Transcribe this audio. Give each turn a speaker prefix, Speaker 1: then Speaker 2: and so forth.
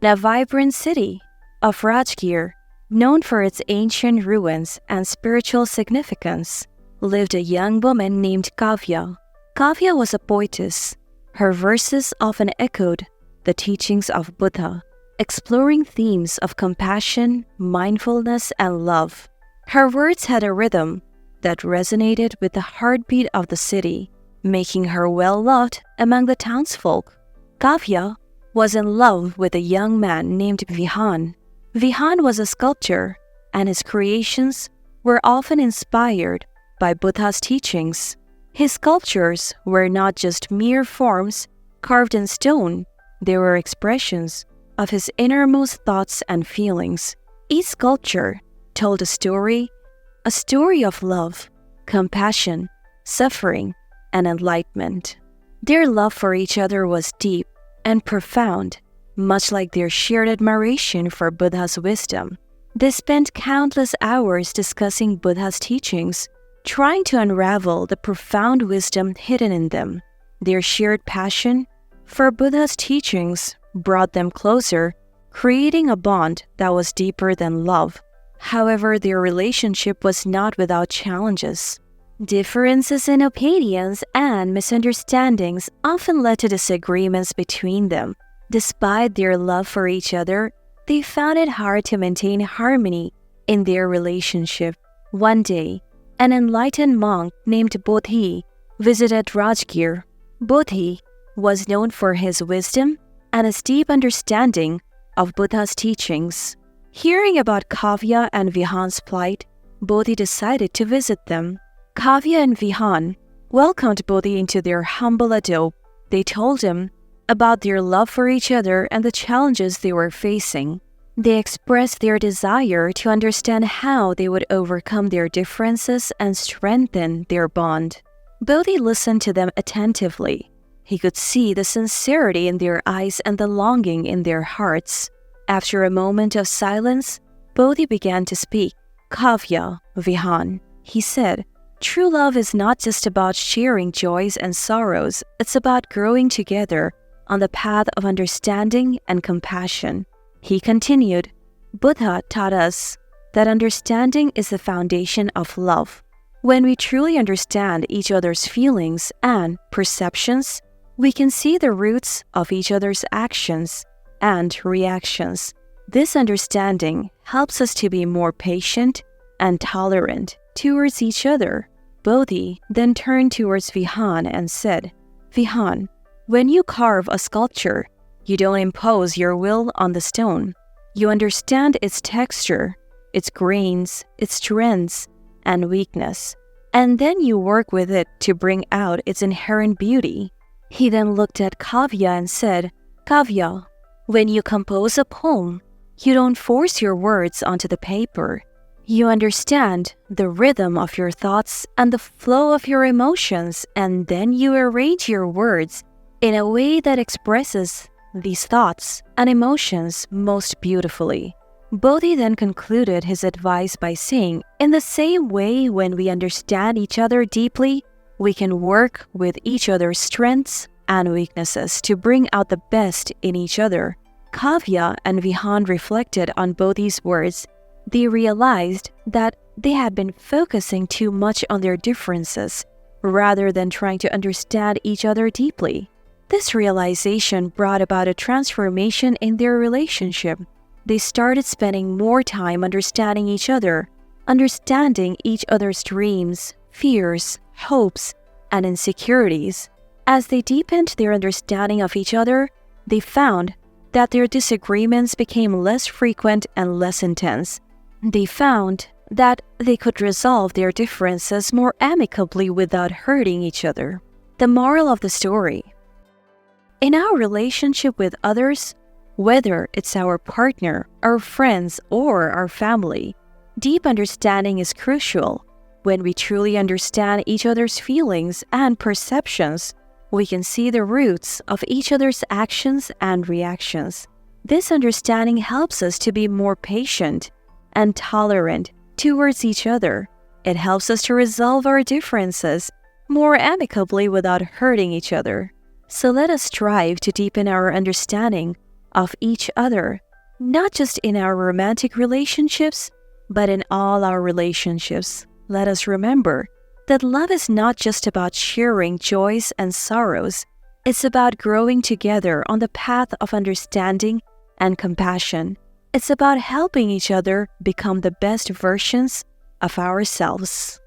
Speaker 1: In a vibrant city of Rajgir, known for its ancient ruins and spiritual significance, lived a young woman named Kavya. Kavya was a poetess. Her verses often echoed the teachings of Buddha, exploring themes of compassion, mindfulness, and love. Her words had a rhythm that resonated with the heartbeat of the city, making her well-loved among the townsfolk. Kavya was in love with a young man named Vihan. Vihan was a sculptor, and his creations were often inspired by Buddha's teachings. His sculptures were not just mere forms carved in stone, they were expressions of his innermost thoughts and feelings. Each sculpture told a story of love, compassion, suffering, and enlightenment. Their love for each other was deep and profound, much like their shared admiration for Buddha's wisdom. They spent countless hours discussing Buddha's teachings, trying to unravel the profound wisdom hidden in them. Their shared passion for Buddha's teachings brought them closer, creating a bond that was deeper than love. However, their relationship was not without challenges. Differences in opinions and misunderstandings often led to disagreements between them. Despite their love for each other, they found it hard to maintain harmony in their relationship. One day, an enlightened monk named Bodhi visited Rajgir. Bodhi was known for his wisdom and his deep understanding of Buddha's teachings. Hearing about Kavya and Vihan's plight, Bodhi decided to visit them. Kavya and Vihan welcomed Bodhi into their humble abode. They told him about their love for each other and the challenges they were facing. They expressed their desire to understand how they would overcome their differences and strengthen their bond. Bodhi listened to them attentively. He could see the sincerity in their eyes and the longing in their hearts. After a moment of silence, Bodhi began to speak. Kavya, Vihan, he said, true love is not just about sharing joys and sorrows, it's about growing together on the path of understanding and compassion. He continued, Buddha taught us that understanding is the foundation of love. When we truly understand each other's feelings and perceptions, we can see the roots of each other's actions and reactions. This understanding helps us to be more patient and tolerant towards each other. Bodhi then turned towards Vihan and said, Vihan, when you carve a sculpture, you don't impose your will on the stone. You understand its texture, its grains, its strengths, and weakness, and then you work with it to bring out its inherent beauty. He then looked at Kavya and said, Kavya, when you compose a poem, you don't force your words onto the paper. You understand the rhythm of your thoughts and the flow of your emotions, and then you arrange your words in a way that expresses these thoughts and emotions most beautifully. Bodhi then concluded his advice by saying, in the same way, when we understand each other deeply, we can work with each other's strengths and weaknesses to bring out the best in each other. Kavya and Vihan reflected on Bodhi's words. They realized that they had been focusing too much on their differences rather than trying to understand each other deeply. This realization brought about a transformation in their relationship. They started spending more time understanding each other, understanding each other's dreams, fears, hopes, and insecurities. As they deepened their understanding of each other, they found that their disagreements became less frequent and less intense. They found that they could resolve their differences more amicably without hurting each other. The moral of the story: in our relationship with others, whether it's our partner, our friends, or our family, deep understanding is crucial. When we truly understand each other's feelings and perceptions, we can see the roots of each other's actions and reactions. This understanding helps us to be more patient and tolerant towards each other. It helps us to resolve our differences more amicably without hurting each other. So let us strive to deepen our understanding of each other, not just in our romantic relationships, but in all our relationships. Let us remember that love is not just about sharing joys and sorrows. It's about growing together on the path of understanding and compassion. It's about helping each other become the best versions of ourselves.